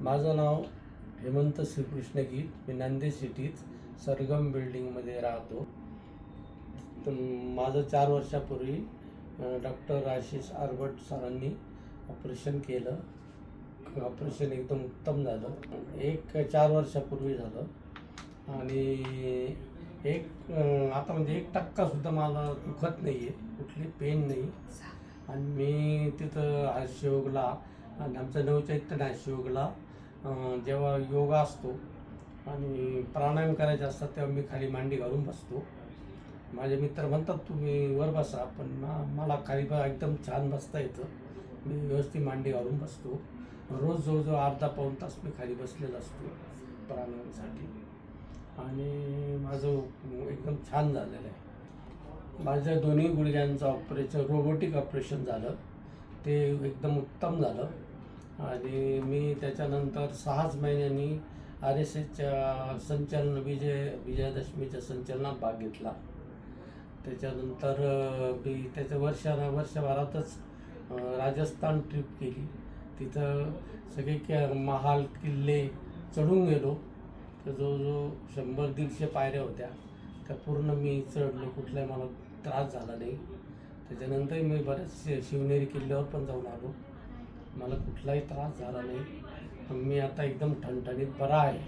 माझं नाव हेमंत श्रीकृष्ण गीत. मी नांदेड सिटीत सरगम बिल्डिंगमध्ये राहतो. माझं 4 वर्षापूर्वी डॉक्टर आशिष आर्बट सरांनी ऑपरेशन केलं. ऑपरेशन एकदम उत्तम झालं. 4 वर्षापूर्वी झालं आणि आता म्हणजे 1% मला दुखत नाही आहे, कुठली पेन नाही. आणि मी तिथं हास्ययोगला आणि आमचं नवचैत्य हास्ययोगला जेव्हा योगा असतो आणि प्राणायाम करायचे असतात तेव्हा मी खाली मांडी घालून बसतो. माझे मित्र म्हणतात तुम्ही वर बसा, पण मला खाली एकदम छान बसता येतं. मी व्यवस्थित मांडी घालून बसतो. रोज जवळजवळ अर्धा-पाऊण तास मी खाली बसलेला असतो प्राणायामासाठी आणि माझं एकदम छान झालेलं आहे. माझ्या दोन्ही गुडघ्यांचं ऑपरेशन रोबोटिक ऑपरेशन झालं, ते एकदम उत्तम झालं. आणि मी त्याच्यानंतर 6च महिन्यांनी RSSच्या संचलन विजयादशमीच्या संचलनात भाग घेतला. त्याच्यानंतर मी त्याच्या वर्षभरातच राजस्थान ट्रिप केली. तिथं सगळे महाल किल्ले चढून गेलो. तर जवळजवळ 100-150 पायऱ्या होत्या, त्या पूर्ण मी चढलो. कुठलाही मला त्रास झाला नाही. त्याच्यानंतर मी बरेच शिवनेरी किल्ल्यावर पण जाऊन आलो. मला कुठलाही त्रास झाला नाही. मी आता एकदम ठणठणीत बरा आहे.